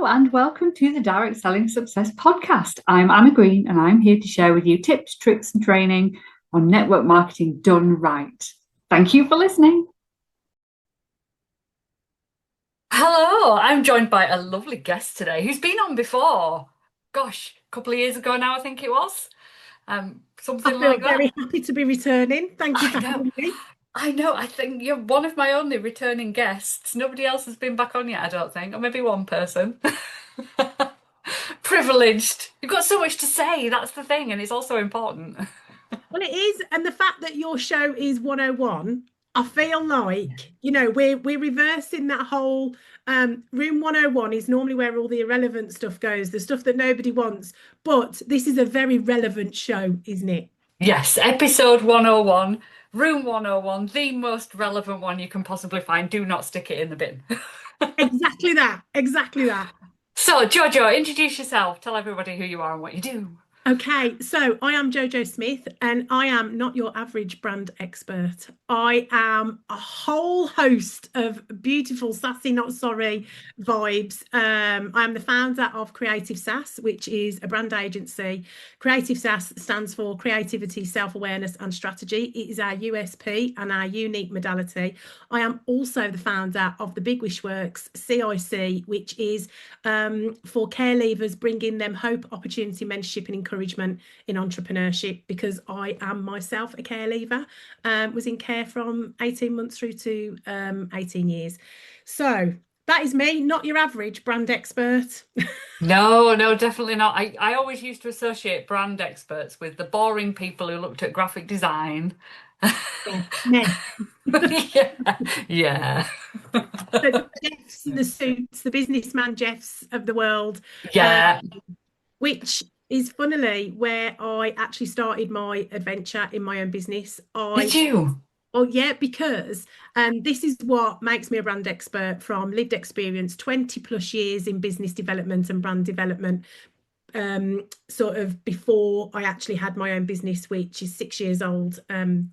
Hello and welcome to the Direct Selling Success Podcast. I'm Anna Green and I'm here to share with you tips, tricks and training on network marketing done right. Thank you for listening. Hello, I'm joined by a lovely guest today who's been on before. Gosh, a couple of years ago now, I think it was. I Something feel like that. very happy to be returning. Thank you I for know, having me. I know. I think you're one of my only returning guests. Nobody else has been back on yet, I don't think, or maybe one person. Privileged. You've got so much to say, that's the thing, and it's also important. Well, it is, and the fact that your show is 101, I feel like, we're reversing that whole room 101 is normally where all the irrelevant stuff goes, the stuff that nobody wants. But this is a very relevant show, isn't it? Yes, episode 101, room 101, the most relevant one you can possibly find. Do not stick it in the bin. Exactly that. Exactly that. So, Jojo, introduce yourself. Tell everybody who you are and what you do. Okay, so I am Jojo Smith and I am not your average brand expert. I am a whole host of beautiful, sassy, not sorry vibes. I am the founder of CreativSAS, which is a brand agency. CreativSAS stands for Creativity, Self-Awareness and Strategy. It is our USP and our unique modality. I am also the founder of the Big Wish Works CIC, which is for care leavers, bringing them hope, opportunity, mentorship and encouragement in entrepreneurship, because I am myself a care leaver, was in care from 18 months through to 18 years. So that is me, not your average brand expert. No, no, definitely not. I always used to associate brand experts with the boring people who looked at graphic design. Yeah, men. Yeah, yeah, The Jeffs and the suits, the businessman Jeffs of the world, yeah. which is funnily where I actually started my adventure in my own business. Did you? Oh yeah, because this is what makes me a brand expert from lived experience, 20 plus years in business development and brand development, sort of before I actually had my own business, which is 6 years old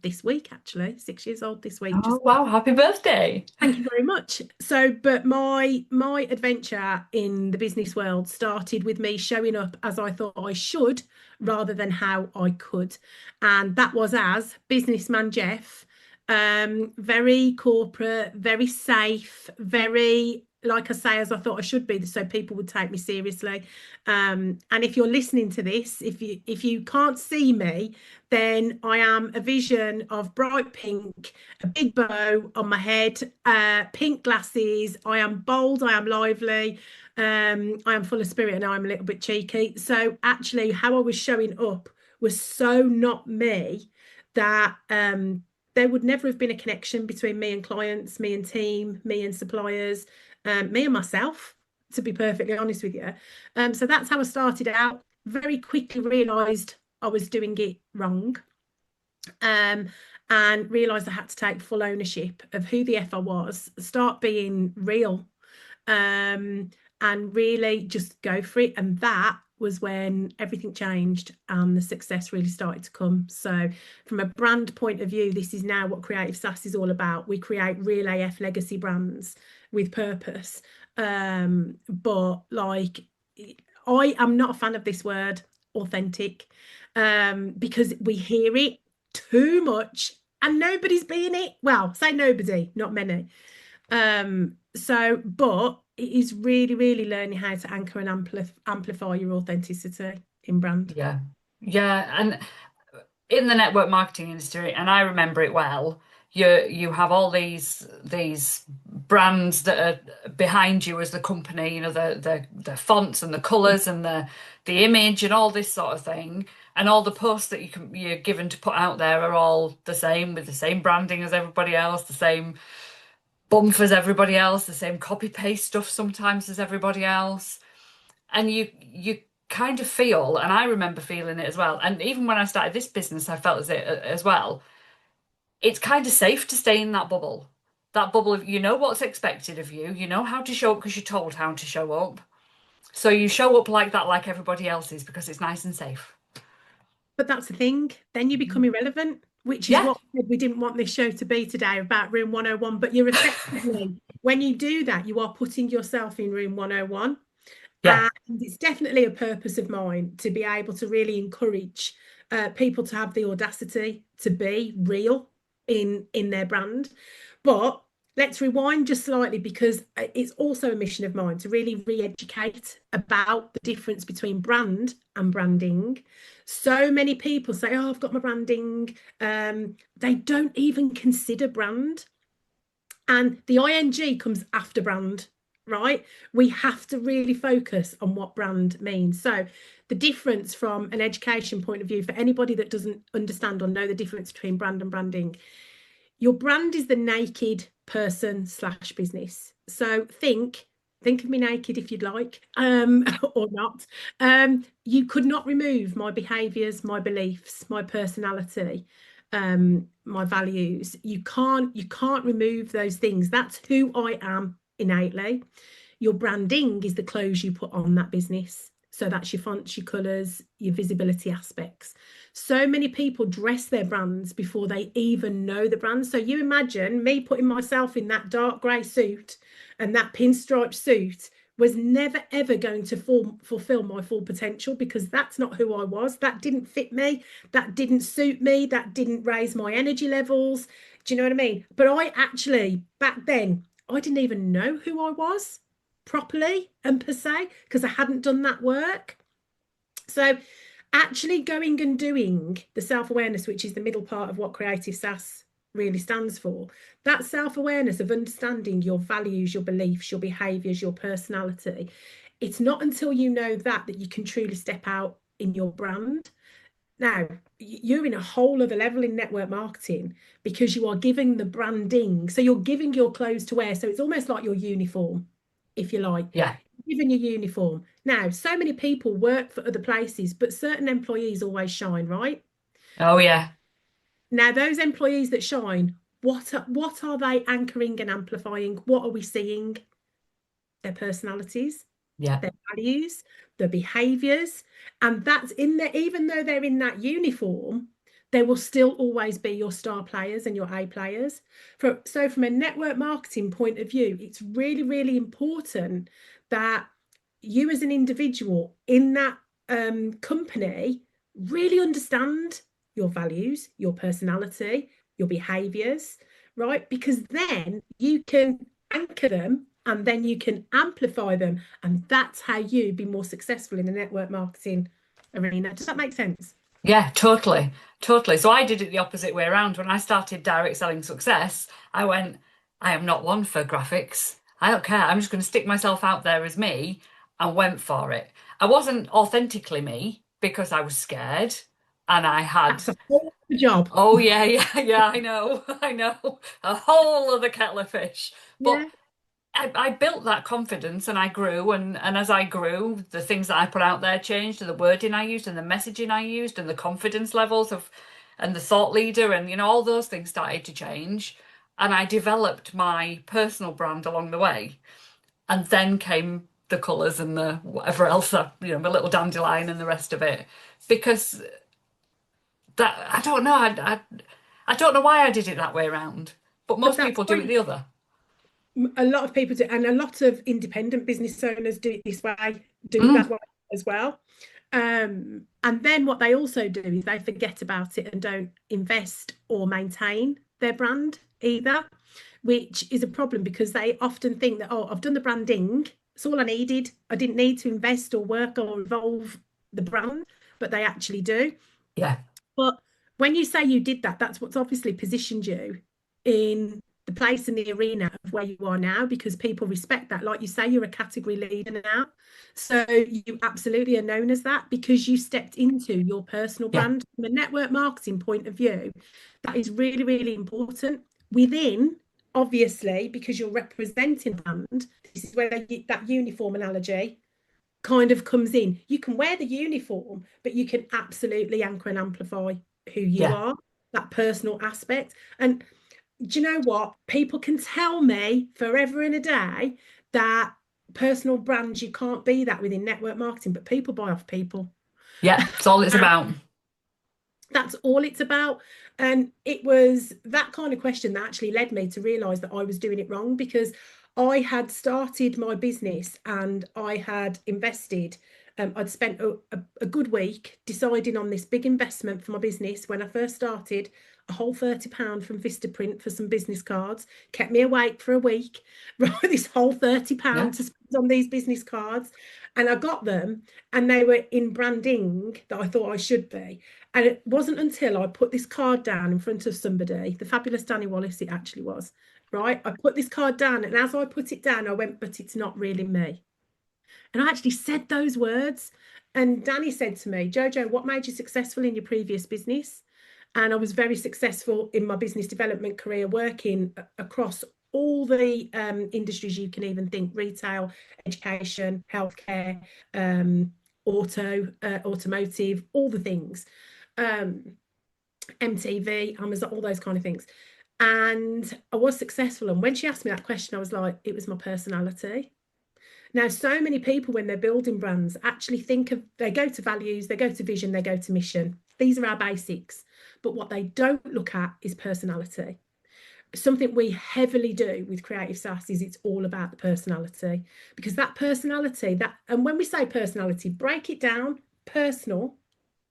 this week, actually. 6 years old this week. Oh, Just wow, happy birthday. thank you very much. So, but my adventure in the business world started with me showing up as I thought I should rather than how I could. And that was as businessman Jeff, very corporate, very safe, very like I say, as I thought I should be, so people would take me seriously. And if you're listening to this, if you can't see me, then I am a vision of bright pink, a big bow on my head, pink glasses. I am bold, I am lively, I am full of spirit, and I'm a little bit cheeky. So actually, how I was showing up was so not me that there would never have been a connection between me and clients, me and team, me and suppliers, me and myself, to be perfectly honest with you. So that's how I started out. Very quickly realised I was doing it wrong, and realised I had to take full ownership of who the F I was, start being real, and really just go for it. And that was when everything changed and the success really started to come. So from a brand point of view, this is now what CreativSAS is all about. We create real AF legacy brands with purpose. But like, I am not a fan of this word authentic, because we hear it too much and nobody's being it. Well, say nobody, not many. But it is really, really learning how to anchor and amplify your authenticity in brand. Yeah, yeah. And in the network marketing industry, and I remember it well, you have all these brands that are behind you as the company, the fonts and the colours and the image and all this sort of thing. And all the posts that you're given to put out there are all the same, with the same branding as everybody else, the same bump as everybody else, the same copy paste stuff sometimes as everybody else. And you kind of feel, and I remember feeling it as well, and even when I started this business I felt as well, it's kind of safe to stay in that bubble of, you know what's expected of you, you know how to show up because you're told how to show up, so you show up like that, like everybody else is, because it's nice and safe. But that's the thing, then you become irrelevant, which is Yeah, what we didn't want this show to be today, about room 101. But you're effectively, when you do that, you are putting yourself in room 101. Yeah. And it's definitely a purpose of mine to be able to really encourage people to have the audacity to be real in their brand. But let's rewind just slightly, because it's also a mission of mine to really re-educate about the difference between brand and branding. So many people say, oh, I've got my branding. They don't even consider brand. And the ing comes after brand, right? We have to really focus on what brand means. So the difference from an education point of view, for anybody that doesn't understand or know the difference between brand and branding, your brand is the naked person slash business. So think of me naked if you'd like, or not. You could not remove my behaviors, my beliefs, my personality, my values. You can't remove those things. That's who I am innately. Your branding is the clothes you put on that business. So that's your fonts, your colours, your visibility aspects. So many people dress their brands before they even know the brand. So you imagine me putting myself in that dark grey suit, and that pinstripe suit was never ever going to fulfill my full potential, because that's not who I was. That didn't fit me. That didn't suit me. That didn't raise my energy levels. Do you know what I mean? But I actually, back then, I didn't even know who I was properly and per se, because I hadn't done that work. So actually going and doing the self-awareness, which is the middle part of what CreativSAS really stands for, that self-awareness of understanding your values, your beliefs, your behaviors, your personality, it's not until you know that you can truly step out in your brand. Now, you're in a whole other level in network marketing, because you are giving the branding. So you're giving your clothes to wear. So it's almost like your uniform, if you like. Yeah. Giving your uniform. Now, so many people work for other places, but certain employees always shine, right? Oh, yeah. Now, those employees that shine, what are they anchoring and amplifying? What are we seeing? Their personalities, Yeah. their values, their behaviors. And that's in there, even though they're in that uniform, they will still always be your star players and your A players. So from a network marketing point of view, it's really, really important that you as an individual in that company really understand your values, your personality, your behaviors, right? Because then you can anchor them, and then you can amplify them. And that's how you be more successful in the network marketing arena. Does that make sense? Yeah, totally. Totally. So I did it the opposite way around. When I started Direct Selling Success, I went, I am not one for graphics. I don't care. I'm just going to stick myself out there as me, and went for it. I wasn't authentically me because I was scared, and I had, That's a whole job. oh yeah, yeah, yeah, I know, I know, a whole other kettle of fish. But Yeah. I built that confidence, and I grew, and as I grew, the things that I put out there changed, and the wording I used and the messaging I used and the confidence levels of and the thought leader, and all those things started to change, and I developed my personal brand along the way. And then came the colours and the whatever else, my little dandelion and the rest of it. Because that, I don't know, I don't know why I did it that way around, but But most that's people do it why the other. a lot of people do, and a lot of independent business owners do it this way, do it that Mm, way as well. And then what they also do is they forget about it and don't invest or maintain their brand either, which is a problem, because they often think that, oh, I've done the branding, it's all I needed. I didn't need to invest or work or evolve the brand, but they actually do. yeah, But when you say you did that, that's what's obviously positioned you in the place in the arena of where you are now, because people respect that. Like you say, you're a category leader now. So you absolutely are known as that because you stepped into your personal yeah, brand. From a network marketing point of view, that is really, really important. Within, obviously, because you're representing a brand, this is where that uniform analogy kind of comes in. You can wear the uniform, but you can absolutely anchor and amplify who you yeah, are, that personal aspect. And do you know what? People can tell me forever and a day that personal brands, you can't be that within network marketing, but people buy off people. yeah. It's all it's about. That's all it's about. And it was that kind of question that actually led me to realize that I was doing it wrong, because I had started my business and I had invested. I'd spent a good week deciding on this big investment for my business when I first started. A whole £30 from Vistaprint for some business cards kept me awake for a week. Right, this whole £30 to spend on these business cards, and I got them, and they were in branding that I thought I should be. And it wasn't until I put this card down in front of somebody, the fabulous Danny Wallace, it actually was. Right, I put this card down, and as I put it down, I went, but it's not really me. And I actually said those words. And Danny said to me, Jojo, what made you successful in your previous business? And I was very successful in my business development career, working across all the industries you can even think: retail, education, healthcare, automotive, all the things, MTV, Amazon, all those kind of things. And I was successful. And when she asked me that question, I was like, it was my personality. Now, so many people, when they're building brands, actually they go to values, they go to vision, they go to mission. These are our basics. But what they don't look at is personality. Something we heavily do with CreativSAS is it's all about the personality, because that personality, and when we say personality, break it down, personal,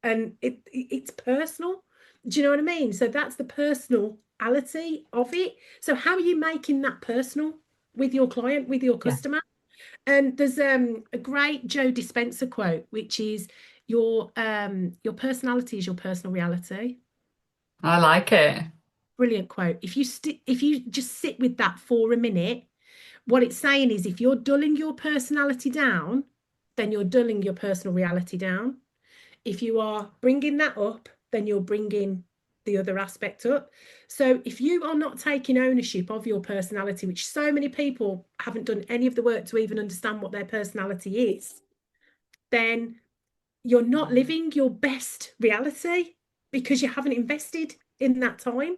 and it's personal. Do you know what I mean? So that's the personality of it. So how are you making that personal with your client, with your customer? And there's a great Joe Dispenza quote, which is your personality is your personal reality. I like it. Brilliant quote. If you just sit with that for a minute, what it's saying is, if you're dulling your personality down, then you're dulling your personal reality down. If you are bringing that up, then you're bringing the other aspect up. So if you are not taking ownership of your personality, which so many people haven't done any of the work to even understand what their personality is, then you're not living your best reality because you haven't invested in that time.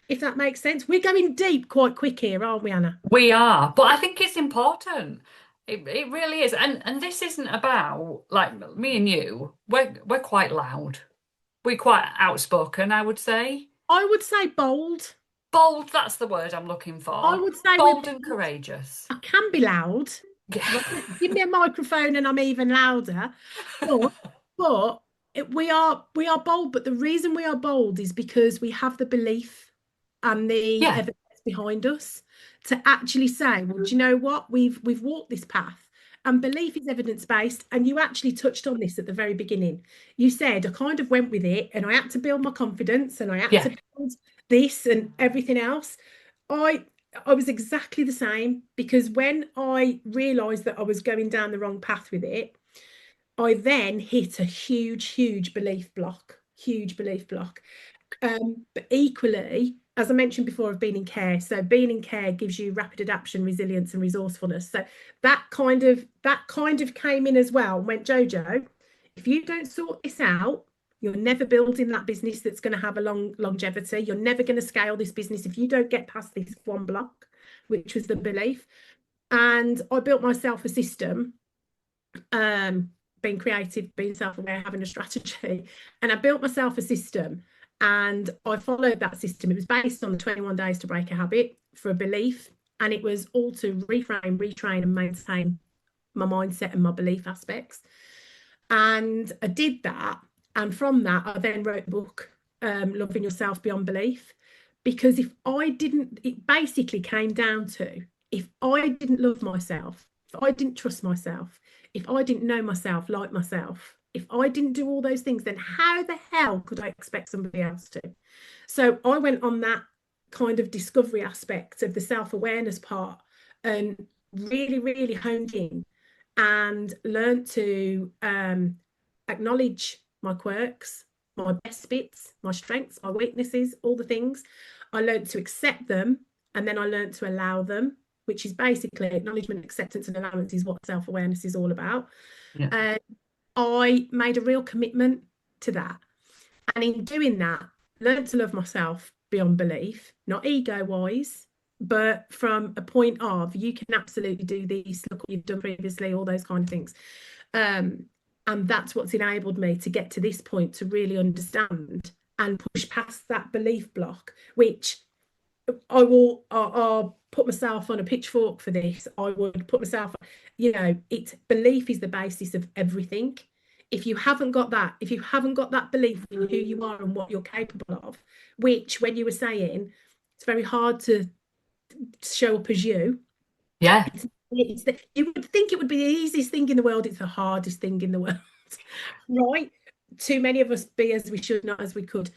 If that makes sense. We're going deep quite quick here, aren't we, Anna? We are, but I think it's important. It really is. And this isn't about, like, me and you. We're quite loud. We're quite outspoken, I would say. I would say bold. Bold, that's the word I'm looking I for. would say Bold and courageous. I can be loud. Yeah. Give me a microphone and I'm even louder. But we are bold. But the reason we are bold is because we have the belief and the Yeah. evidence behind us to actually say, well, do you know what? We've walked this path. And belief is evidence-based. And you actually touched on this at the very beginning. You said I kind of went with it and I had to build my confidence and I had Yeah. to build this and everything else. I was exactly the same, because when I realized that I was going down the wrong path with it, I then hit a huge belief block, huge belief block. But equally, as I mentioned before, I've been in care. So being in care gives you rapid adaptation, resilience, and resourcefulness. So that kind of came in as well and went, Jojo, if you don't sort this out, you're never building that business that's going to have a long longevity. You're never going to scale this business if you don't get past this one block, which was the belief. And I built myself a system, being creative, being self-aware, having a strategy. And I built myself a system and I followed that system. It was based on the 21 days to break a habit for a belief. And it was all to reframe, retrain, and maintain my mindset and my belief aspects. And I did that. And from that, I then wrote the book, Loving Yourself Beyond Belief. Because if I didn't, it basically came down to, if I didn't love myself, if I didn't trust myself, if I didn't know myself, like myself, if I didn't do all those things, then how the hell could I expect somebody else to? So I went on that kind of discovery aspect of the self-awareness part and really honed in and learned to acknowledge my quirks, my best bits, my strengths, my weaknesses, all the things. I learned to accept them, and then I learned to allow them, which is basically acknowledgement, acceptance, and allowance is what self-awareness is all about. Yeah. I made a real commitment to that. And in doing that, learned to love myself beyond belief, not ego-wise, but from a point of, you can absolutely do this, look what you've done previously, all those kind of things. And that's what's enabled me to get to this point, to really understand and push past that belief block, which I'll put myself on a pitchfork for this. I would put myself, it's belief is the basis of everything. If you haven't got that belief in who you are and what you're capable of, which when you were saying, it's very hard to show up as you. Yeah. You would think it would be the easiest thing in the world. It's the hardest thing in the world, right? Too many of us be as we should, not as we could.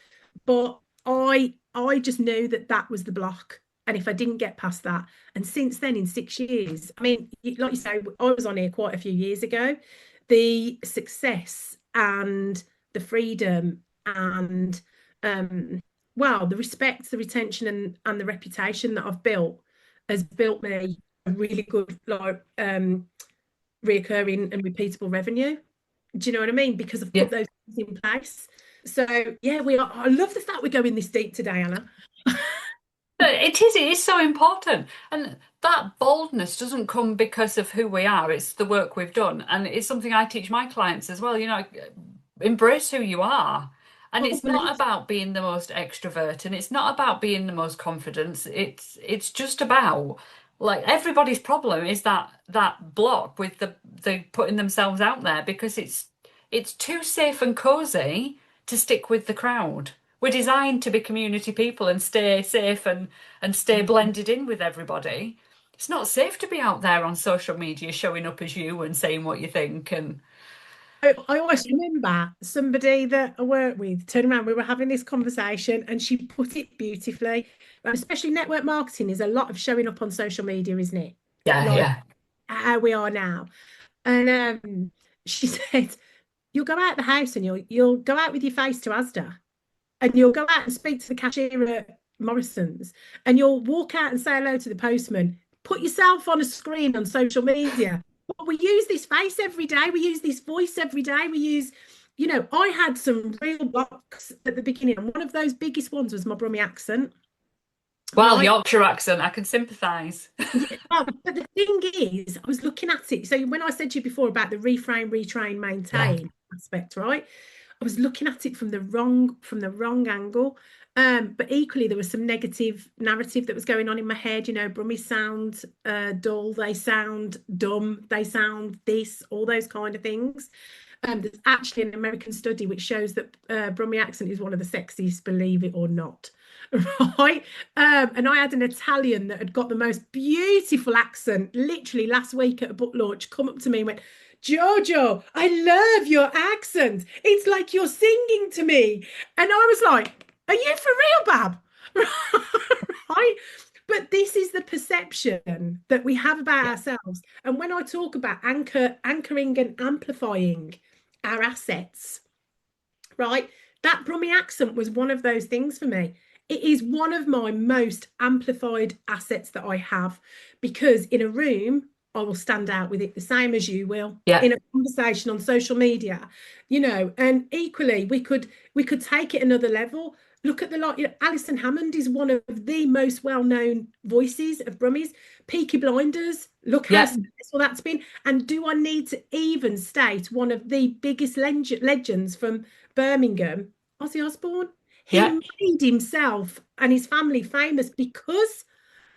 But I just knew that was the block. And if I didn't get past that, and since then, in 6 years, I mean, like you say, I was on here quite a few years ago. The success and the freedom and well, the respect, the retention, and the reputation that I've built has built me a really good reoccurring and repeatable revenue. Do you know what I mean? Because I've put those things in place. So yeah, I love the fact we're going this deep today, Anna. It is so important. And that boldness doesn't come because of who we are, it's the work we've done. And it's something I teach my clients as well. Embrace who you are. And it's not about being the most extrovert, and it's not about being the most confident. It's just about, like, everybody's problem is that block with the putting themselves out there, because it's too safe and cozy to stick with the crowd. We're designed to be community people and stay safe and stay blended in with everybody. It's not safe to be out there on social media showing up as you and saying what you think. And I always remember somebody that I worked with turned around, we were having this conversation, and she put it beautifully. Especially network marketing is a lot of showing up on social media, isn't it? Like how we are now. And she said, you'll go out the house and you'll go out with your face to Asda, and you'll go out and speak to the cashier at Morrison's, and you'll walk out and say hello to the postman. Put yourself on a screen on social media. Well, we use this face every day. We use this voice every day. We use, I had some real blocks at the beginning. And one of those biggest ones was my Brummie accent. Well, right? Yorkshire accent, I can sympathise. But the thing is, I was looking at it. So when I said to you before about the reframe, retrain, maintain aspect, right? I was looking at it from the wrong angle. But equally, there was some negative narrative that was going on in my head. Brummies sound dull, they sound dumb, they sound this, all those kind of things. There's actually an American study which shows that Brummie accent is one of the sexiest, believe it or not. Right. And I had an Italian that had got the most beautiful accent literally last week at a book launch come up to me and went, Jojo, I love your accent. It's like you're singing to me. And I was like, are you for real, Bab? Right? But this is the perception that we have about ourselves. And when I talk about anchoring and amplifying our assets, right? That Brummie accent was one of those things for me. It is one of my most amplified assets that I have, because in a room, I will stand out with it the same as you will. In a conversation on social media, and equally we could take it another level. Look at Alison Hammond is one of the most well-known voices of Brummies. Peaky Blinders, look how successful that's been. And do I need to even state one of the biggest legends from Birmingham, Ozzy Osbourne? He made himself and his family famous because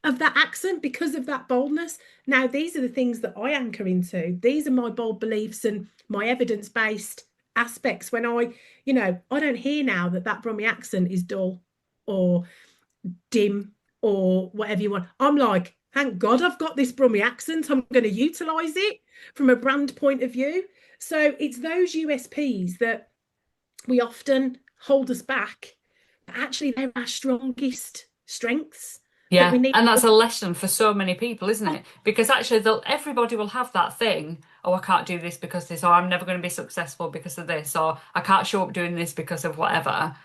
of that accent, because of that boldness. Now, these are the things that I anchor into. These are my bold beliefs and my evidence-based aspects. When I don't hear now that Brummie accent is dull or dim or whatever you want. I'm like, thank God I've got this Brummie accent. I'm going to utilize it from a brand point of view. So it's those USPs that we often hold us back. Actually, they're our strongest strengths. Yeah, and that's a lesson for so many people, isn't it? Because actually, everybody will have that thing. Oh, I can't do this because this, or I'm never going to be successful because of this, or I can't show up doing this because of whatever.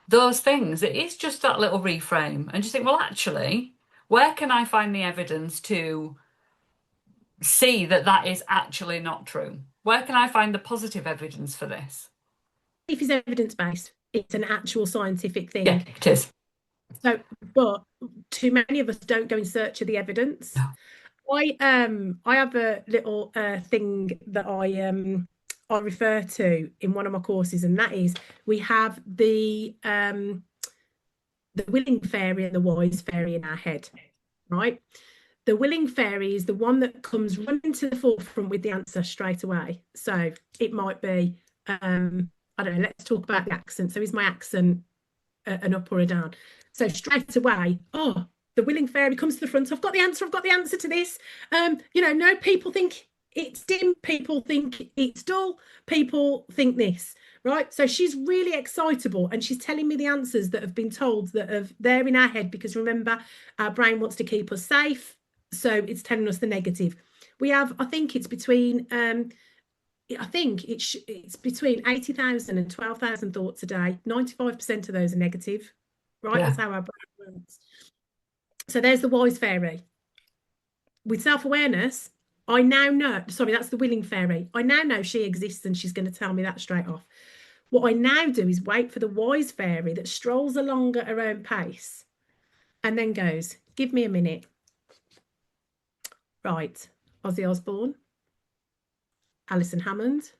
Those things, it is just that little reframe. And just think, well, actually, where can I find the evidence to see that is actually not true? Where can I find the positive evidence for this? If it's evidence-based, it's an actual scientific thing. Yeah, it is. So, but too many of us don't go in search of the evidence. No. I have a little thing that I refer to in one of my courses, and that is we have the the willing fairy and the wise fairy in our head, right? The willing fairy is the one that comes running to the forefront with the answer straight away. So it might be, I don't know, let's talk about the accent. So is my accent an up or a down? So straight away, oh, the willing fairy comes to the front. I've got the answer to this. No, people think it's dim. People think it's dull. People think this, right? So she's really excitable and she's telling me the answers that have been told that are there in our head, because remember, our brain wants to keep us safe. So it's telling us the negative. We have, I think it's between, it's between 80,000 and 12,000 thoughts a day. 95% of those are negative, right? Yeah. That's how our brain works. So there's the wise fairy. With self-awareness, I now know, sorry, that's the willing fairy. I now know she exists and she's going to tell me that straight off. What I now do is wait for the wise fairy that strolls along at her own pace and then goes, give me a minute. Right, Ozzy Osbourne, Alison Hammond,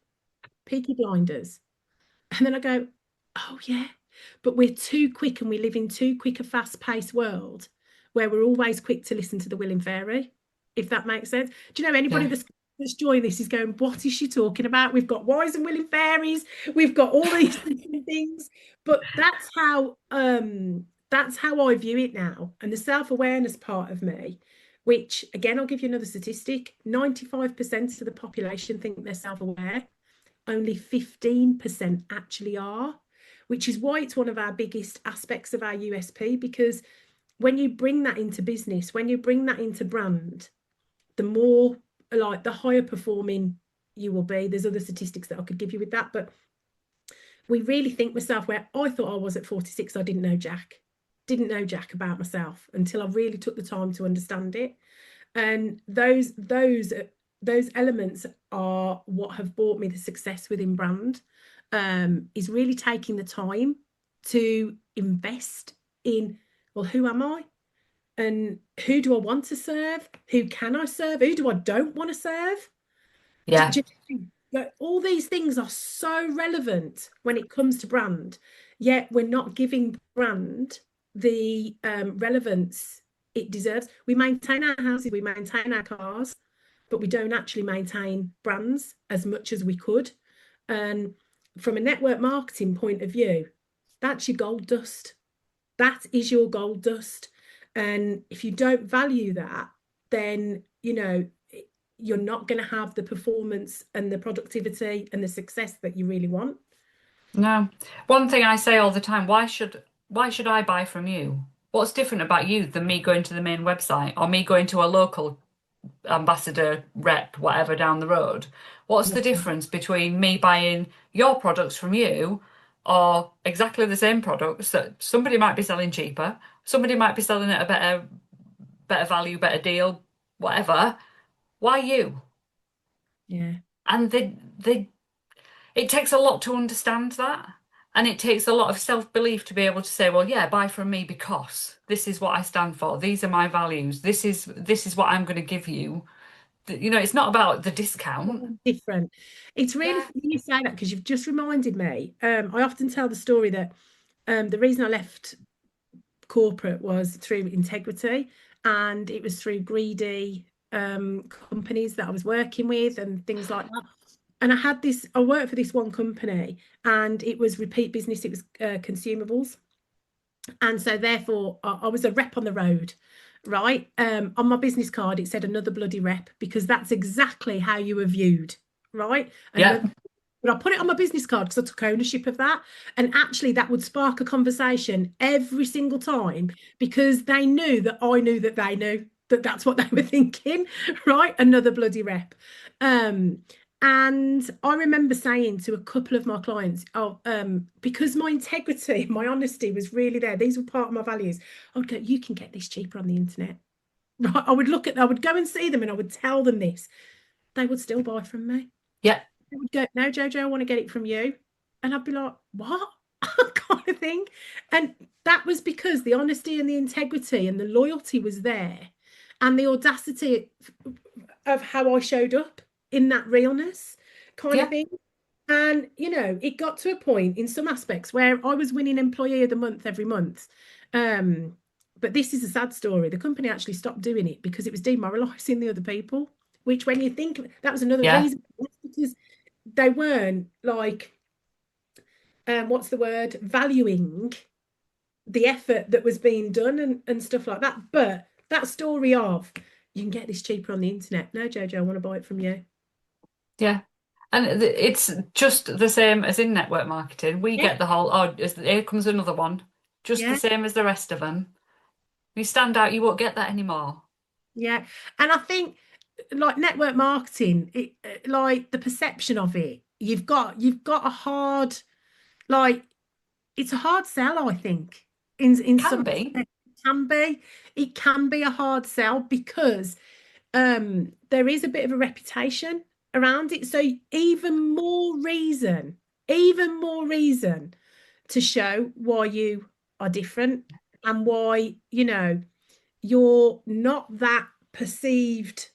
Peaky Blinders. And then I go, oh yeah, but we're too quick and we live in too quick a fast-paced world where we're always quick to listen to the willing fairy, if that makes sense. Do you know anybody that's joined this is going, what is she talking about? We've got wise and willing fairies, we've got all these different things, but that's how I view it now. And the self-awareness part of me, which again, I'll give you another statistic, 95% of the population think they're self-aware, only 15% actually are, which is why it's one of our biggest aspects of our USP, because when you bring that into business, when you bring that into brand, the more, like, the higher performing you will be. There's other statistics that I could give you with that, but we really think myself, where I thought I was at 46, I didn't know Jack about myself until I really took the time to understand it. And those elements are what have brought me the success within brand, is really taking the time to invest in, well, who am I? And who do I want to serve? Who can I serve? Who do I don't want to serve? Yeah. All these things are so relevant when it comes to brand, yet we're not giving brand the relevance it deserves. We maintain our houses, we maintain our cars, but we don't actually maintain brands as much as we could. And from a network marketing point of view, that's your gold dust. That is your gold dust. And if you don't value that, then, you're not going to have the performance and the productivity and the success that you really want. No. One thing I say all the time, why should I buy from you? What's different about you than me going to the main website or me going to a local ambassador rep, whatever, down the road? What's the difference between me buying your products from you or exactly the same products that somebody might be selling cheaper, somebody might be selling at a better value, better deal, whatever? Why you? Yeah. And it takes a lot to understand that. And it takes a lot of self-belief to be able to say, well, yeah, buy from me because this is what I stand for. These are my values. This is what I'm going to give you. It's not about the discount. Different. It's really funny you say that, because you've just reminded me. I often tell the story that the reason I left corporate was through integrity, and it was through greedy companies that I was working with and things like that. And I worked for this one company and it was repeat business, it was consumables. And so therefore I was a rep on the road, right? On my business card, it said another bloody rep, because that's exactly how you were viewed, right? But I put it on my business card because I took ownership of that. And actually that would spark a conversation every single time, because they knew that I knew that they knew that that's what they were thinking, right? Another bloody rep. And I remember saying to a couple of my clients, because my integrity, my honesty was really there, these were part of my values, I would go, you can get this cheaper on the internet. Right? I would go and see them and I would tell them this. They would still buy from me. Yeah. They would go, no, Jojo, I want to get it from you. And I'd be like, what? kind of thing. And that was because the honesty and the integrity and the loyalty was there. And the audacity of how I showed up in that realness kind of thing. And, you know, it got to a point in some aspects where I was winning Employee of the Month every month. But this is a sad story. The company actually stopped doing it because it was demoralizing the other people, which when you think that was another reason, because they weren't like, what's the word, valuing the effort that was being done and stuff like that. But that story of, you can get this cheaper on the internet. No, Jojo, I want to buy it from you. Yeah. And it's just the same as in network marketing. We get the whole, oh, here comes another one. Just the same as the rest of them. If you stand out, you won't get that anymore. Yeah. And I think like network marketing, like the perception of it, you've got a hard, like, it's a hard sell, I think. In Can some be. it can be a hard sell because there is a bit of a reputation around it. So even more reason to show why you are different and why, you know, you're not that perceived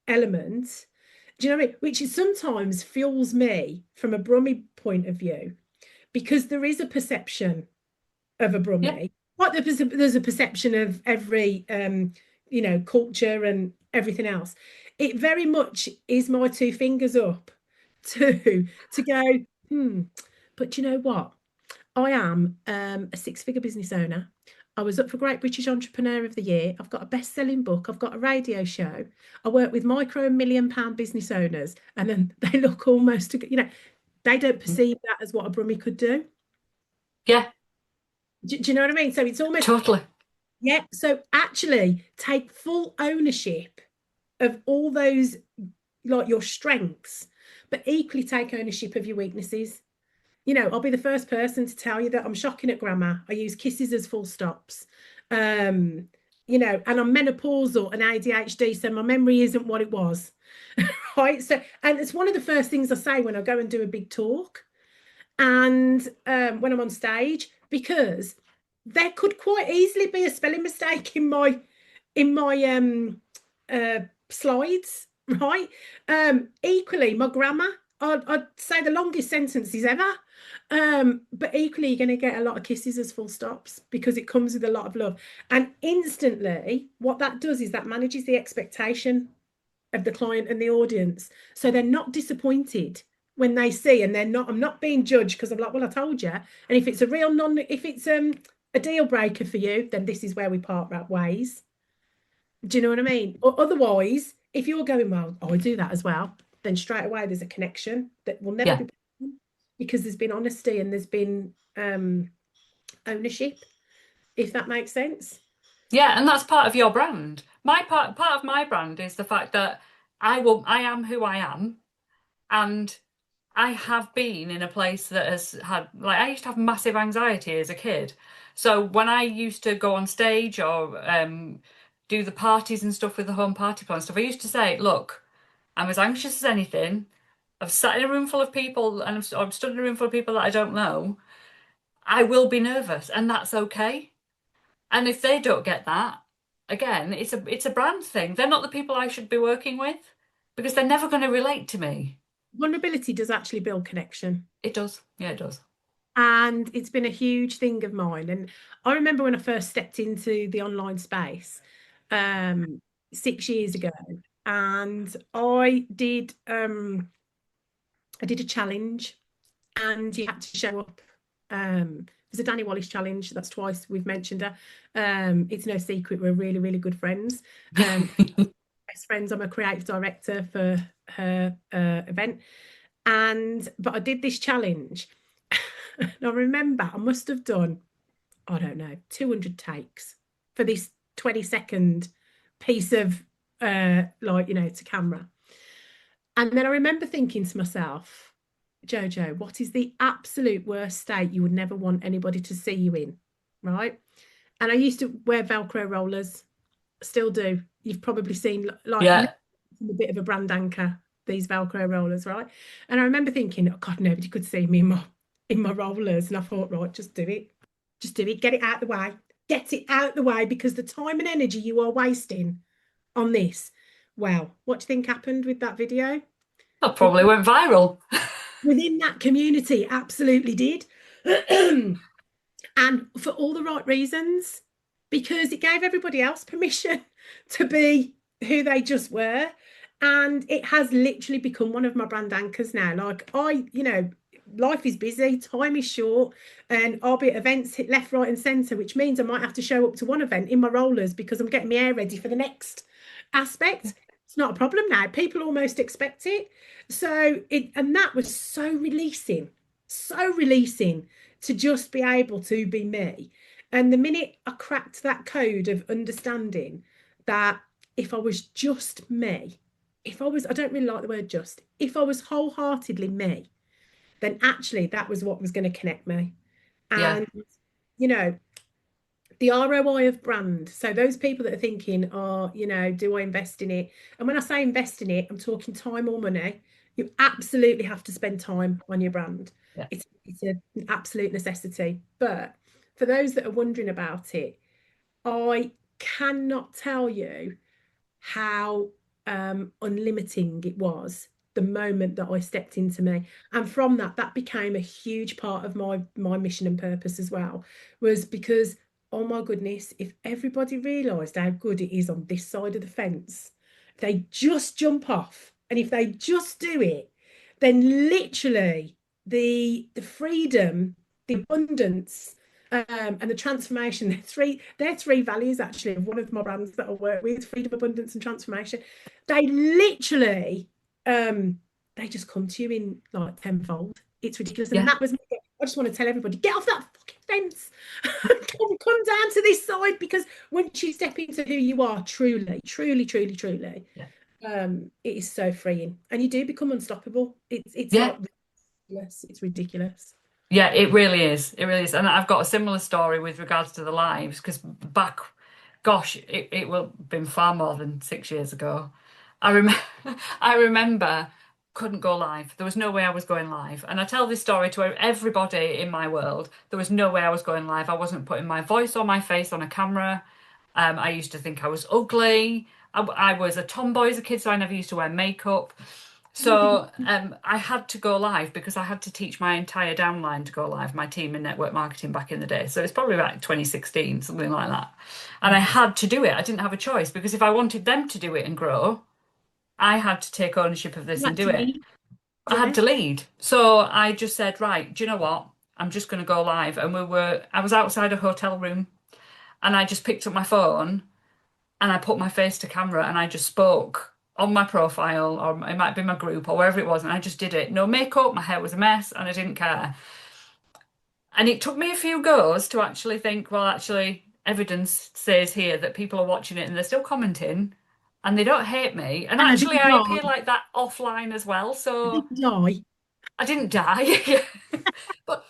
element. Do you know what I mean? Which is sometimes fuels me from a Brummie point of view, because there is a perception of a Brummie. Like there's a perception of every you know, culture and everything else. It very much is my two fingers up to go, but you know what? I am a six-figure business owner. I was up for Great British Entrepreneur of the Year. I've got a best-selling book. I've got a radio show. I work with micro and million-pound business owners, and then they look almost, you know, they don't perceive that as what a Brummie could do. Yeah. Do you know what I mean? So it's almost Totally. Yeah. So actually take full ownership of all those, like your strengths, but equally take ownership of your weaknesses. You know, I'll be the first person to tell you that I'm shocking at grammar. I use kisses as full stops. You know, and I'm menopausal and ADHD, so my memory isn't what it was. Right. So, and it's one of the first things I say when I go and do a big talk and when I'm on stage, because there could quite easily be a spelling mistake in my slides, right? Equally, my grammar, I'd say the longest sentences ever. But equally, you're going to get a lot of kisses as full stops because it comes with a lot of love. And instantly, what that does is that manages the expectation of the client and the audience. So they're not disappointed when they see, and I'm not being judged because I'm like, well, I told you. And if it's if it's a deal breaker for you, then this is where we part ways. Do you know what I mean? Or otherwise, if you're going, well, I do that as well, then straight away there's a connection that will never be broken because there's been honesty and there's been ownership, if that makes sense. Yeah, and that's part of your brand. Part of my brand is the fact that I am who I am, and I have been in a place that has had, like, I used to have massive anxiety as a kid. So when I used to go on stage or do the parties and stuff with the home party plan stuff, I used to say, look, I'm as anxious as anything. I've sat in a room full of people and I've stood in a room full of people that I don't know. I will be nervous, and that's okay. And if they don't get that, again, it's a brand thing. They're not the people I should be working with because they're never going to relate to me. Vulnerability does actually build connection. It does. Yeah, it does. And it's been a huge thing of mine. And I remember when I first stepped into the online space 6 years ago, and I did a challenge, and you had to show up. There's a Danny Wallace challenge. That's twice we've mentioned her. It's no secret we're really, really good friends. Best friends. I'm a creative director for her event. But I did this challenge. And I remember I must have done, I don't know, 200 takes for this 20-second piece of like, you know, to camera. And then I remember thinking to myself, Jojo, what is the absolute worst state you would never want anybody to see you in? Right. And I used to wear Velcro rollers, still do. You've probably seen, like, a bit of a brand anchor, these Velcro rollers, right? And I remember thinking, oh God, nobody could see me in my rollers. And I thought, right, just do it. Just do it. Get it out the way. Get it out the way, because the time and energy you are wasting on this. Well, what do you think happened with that video? That probably went viral. within that community, absolutely did. And for all the right reasons, because it gave everybody else permission to be who they just were. And it has literally become one of my brand anchors now. Like life is busy, time is short, and I'll be at events hit left, right, and centre, which means I might have to show up to one event in my rollers because I'm getting my hair ready for the next aspect. It's not a problem now. People almost expect it. And that was so releasing to just be able to be me. And the minute I cracked that code of understanding that if I was just me, I don't really like the word just, if I was wholeheartedly me, then actually that was what was going to connect me. Yeah. And, you know, the ROI of brand. So those people that are thinking, oh, do I invest in it? And when I say invest in it, I'm talking time or money. You absolutely have to spend time on your brand. Yeah. It's an absolute necessity. But for those that are wondering about it, I cannot tell you how unlimiting it was the moment that I stepped into me. And from that became a huge part of my mission and purpose as well, was because, oh my goodness, if everybody realised how good it is on this side of the fence, if they just jump off and if they just do it, then literally the freedom, the abundance, and the transformation, they're three values actually of one of my brands that I work with, freedom, abundance, and transformation. They literally they just come to you in like tenfold. It's ridiculous. And that was me. I just want to tell everybody, get off that fucking fence. come down to this side, because once you step into who you are, truly, it is so freeing. And you do become unstoppable. It's like ridiculous. It's ridiculous. Yeah, it really is. It really is. And I've got a similar story with regards to the lives, because it will have been far more than 6 years ago. I remember couldn't go live. There was no way I was going live. And I tell this story to everybody in my world. There was no way I was going live. I wasn't putting my voice or my face on a camera. I used to think I was ugly. I was a tomboy as a kid, so I never used to wear makeup. So I had to go live because I had to teach my entire downline to go live, my team in network marketing back in the day. So it's probably about 2016, something like that. And I had to do it. I didn't have a choice, because if I wanted them to do it and grow, I had to take ownership of this and do it. I had to lead. So I just said, right, do you know what? I'm just going to go live. And I was outside a hotel room, and I just picked up my phone and I put my face to camera and I just spoke on my profile, or it might be my group or wherever it was, and I just did it. No makeup, my hair was a mess, and I didn't care. And it took me a few goes to actually think, well, actually, evidence says here that people are watching it and they're still commenting and they don't hate me. And actually, I appear like that offline as well. So I didn't die. But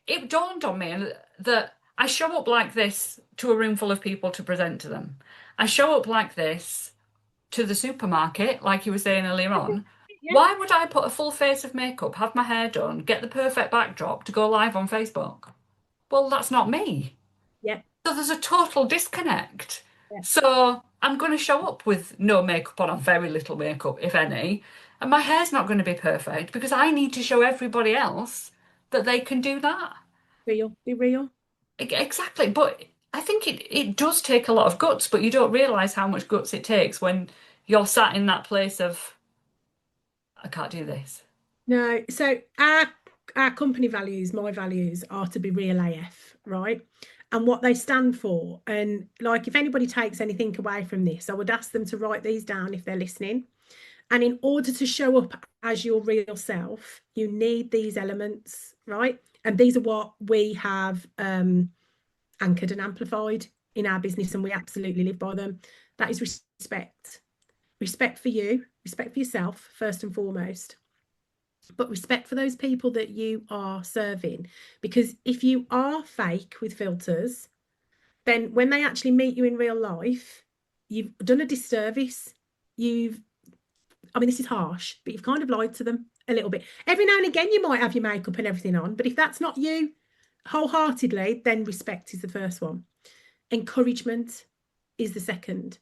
it dawned on me that I show up like this to a room full of people to present to them. I show up like this to the supermarket, like you were saying earlier on. Why would I put a full face of makeup, have my hair done, get the perfect backdrop to go live on Facebook? Well, that's not me. Yeah. So there's a total disconnect. Yeah. So I'm going to show up with no makeup on, or very little makeup, if any, and my hair's not going to be perfect because I need to show everybody else that they can do that. Be real. Exactly. But I think it does take a lot of guts, but you don't realise how much guts it takes when you're sat in that place of, I can't do this. No. So our company values, my values, are to be real AF, right? And what they stand for. And like, if anybody takes anything away from this, I would ask them to write these down if they're listening. And in order to show up as your real self, you need these elements, right? And these are what we have anchored and amplified in our business, and we absolutely live by them. That is respect. Respect for you, respect for yourself, first and foremost. But respect for those people that you are serving. Because if you are fake with filters, then when they actually meet you in real life, you've done a disservice. I mean, this is harsh, but you've kind of lied to them a little bit. Every now and again, you might have your makeup and everything on, but if that's not you wholeheartedly, then respect is the first one. Encouragement is the second.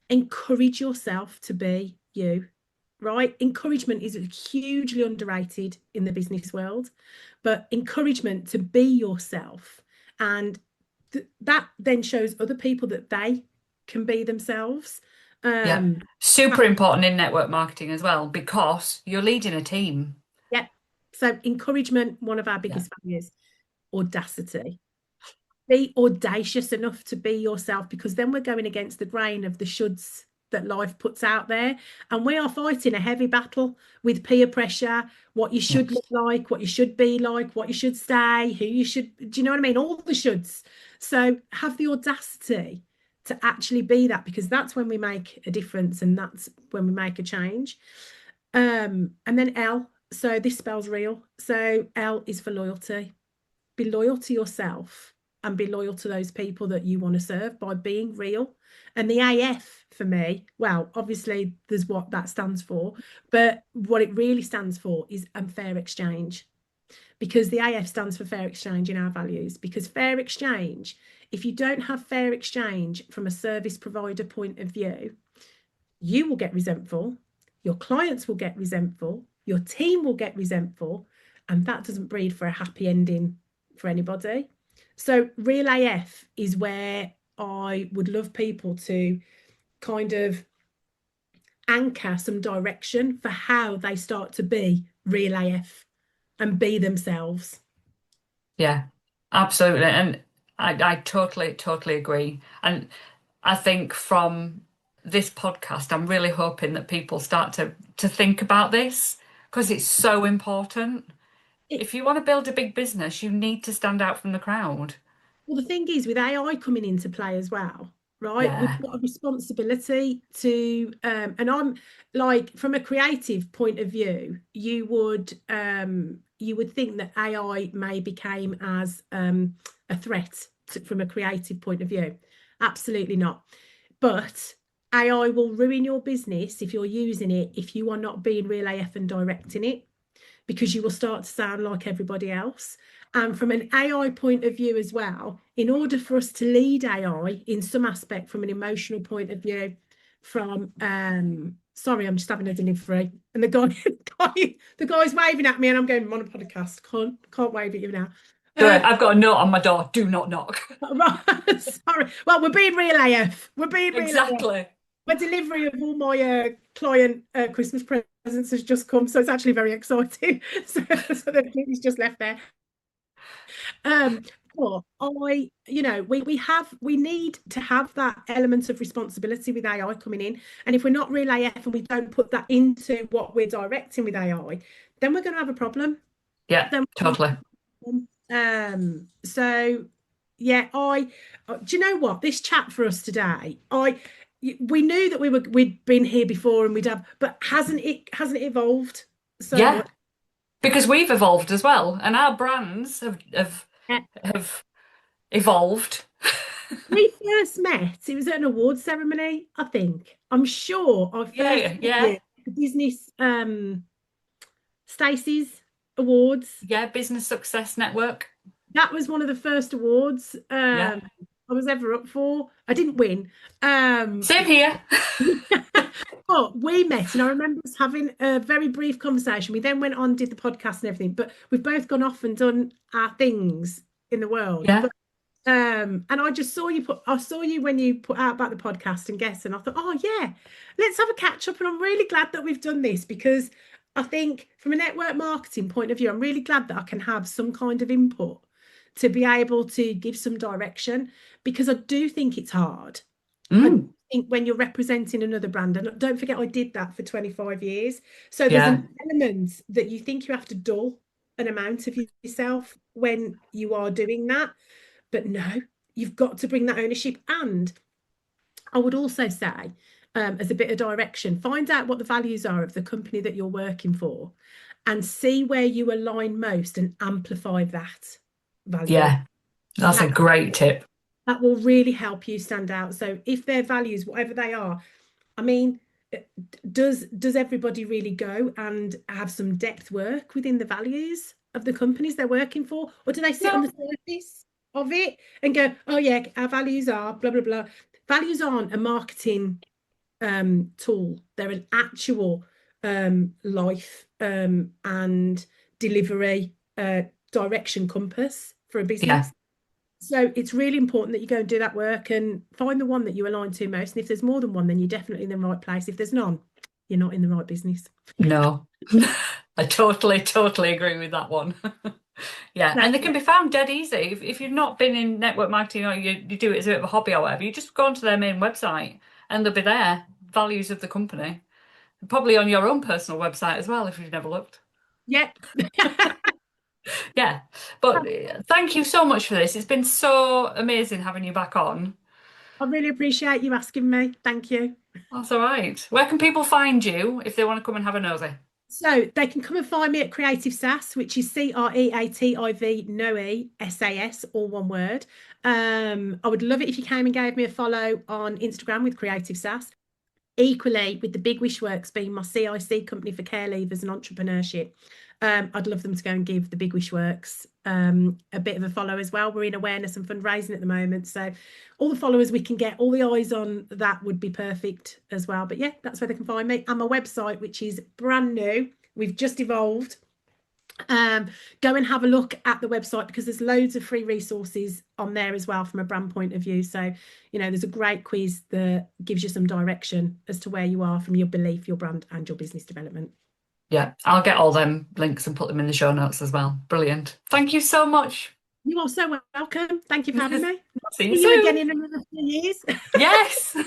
Encourage yourself to be you, right? Encouragement is hugely underrated in the business world, but encouragement to be yourself. And that then shows other people that they can be themselves. Yeah. Super important in network marketing as well, because you're leading a team. Yeah. So encouragement, one of our biggest values. Audacity. Be audacious enough to be yourself, because then we're going against the grain of the shoulds that life puts out there. And we are fighting a heavy battle with peer pressure, what you should look like, what you should be like, what you should say, who you should, do you know what I mean? All the shoulds. So have the audacity to actually be that, because that's when we make a difference and that's when we make a change. And then L, so this spells real. So L is for loyalty. Be loyal to yourself and be loyal to those people that you want to serve by being real. And the AF for me, well, obviously there's what that stands for, but what it really stands for is fair exchange, because the AF stands for fair exchange in our values. Because fair exchange, if you don't have fair exchange from a service provider point of view, you will get resentful, your clients will get resentful, your team will get resentful, and that doesn't breed for a happy ending for anybody. So real AF is where I would love people to kind of anchor some direction for how they start to be real AF and be themselves. Yeah, absolutely. And I totally agree. And I think from this podcast, I'm really hoping that people start to think about this, because it's so important. If you want to build a big business, you need to stand out from the crowd. Well, the thing is, with AI coming into play as well, right? We've Yeah. got a responsibility to, and I'm like, from a creative point of view, you would think that AI may became as a threat from a creative point of view. Absolutely not. But AI will ruin your business if you're using it, if you are not being real AF and directing it, because you will start to sound like everybody else. And from an AI point of view as well, in order for us to lead AI in some aspect from an emotional point of view, from sorry, I'm just having a delivery, and the guy's waving at me, and I'm going, I'm on a podcast, can't wave at you now. I've got a note on my door, do not knock. Right, sorry. Well, we're being real AF. We're being real AF. Exactly. My delivery of all my client Christmas presents has just come, so it's actually very exciting. So the he's just left there. But we need to have that element of responsibility with AI coming in. And if we're not real AF and we don't put that into what we're directing with AI, then we're going to have a problem. Yeah, totally. So yeah, do you know what? This chat for us today, we knew that we'd been here before and but hasn't it evolved so much? Because we've evolved as well, and our brands have evolved. We first met, it was at an award ceremony, I think. I'm sure I first met you, the business Stacey's awards. Yeah, Business Success Network. That was one of the first awards I was ever up for. I didn't win. Same here. But we met, and I remember us having a very brief conversation. We then went on, did the podcast and everything, but we've both gone off and done our things in the world. Yeah. But, and I just saw you when you put out about the podcast and guests, and I thought, oh yeah, let's have a catch up. And I'm really glad that we've done this, because I think from a network marketing point of view, I'm really glad that I can have some kind of input to be able to give some direction, because I do think it's hard. I think when you're representing another brand, and don't forget I did that for 25 years, so there's an element that you think you have to dull an amount of yourself when you are doing that, but no, you've got to bring that ownership. And I would also say, as a bit of direction, find out what the values are of the company that you're working for and see where you align most and amplify that value. Yeah, that's a great tip. That will really help you stand out. So if their values, whatever they are, I mean, does everybody really go and have some depth work within the values of the companies they're working for? Or do they sit on the surface of it and go, oh yeah, our values are blah, blah, blah. Values aren't a marketing tool. They're an actual life and delivery direction compass for a business. Yeah. So it's really important that you go and do that work and find the one that you align to most. And if there's more than one, then you're definitely in the right place. If there's none, you're not in the right business. No, I totally agree with that one. Yeah, and they can be found dead easy. If you've not been in network marketing or you do it as a bit of a hobby or whatever, you just go onto their main website and they'll be there. Values of the company. Probably on your own personal website as well if you've never looked. Yep. Yeah, but thank you so much for this. It's been so amazing having you back on. I really appreciate you asking me. Thank you. That's all right. Where can people find you if they want to come and have a nosy? So they can come and find me at CreativSAS, which is CREATIV NOE SAS, all one word. I would love it if you came and gave me a follow on Instagram with CreativSAS. Equally, with the Big Wish Works being my CIC company for care leavers and entrepreneurship, I'd love them to go and give the Big Wish Works a bit of a follow as well. We're in awareness and fundraising at the moment, so all the followers we can get, all the eyes on that would be perfect as well. But yeah, that's where they can find me. And my website, which is brand new, we've just evolved. Go and have a look at the website because there's loads of free resources on there as well from a brand point of view. So, you know, there's a great quiz that gives you some direction as to where you are from your belief, your brand and your business development. Yeah, I'll get all them links and put them in the show notes as well. Brilliant. Thank you so much. You are so welcome. Thank you for having me. See you See soon. you again in another few years. Yes.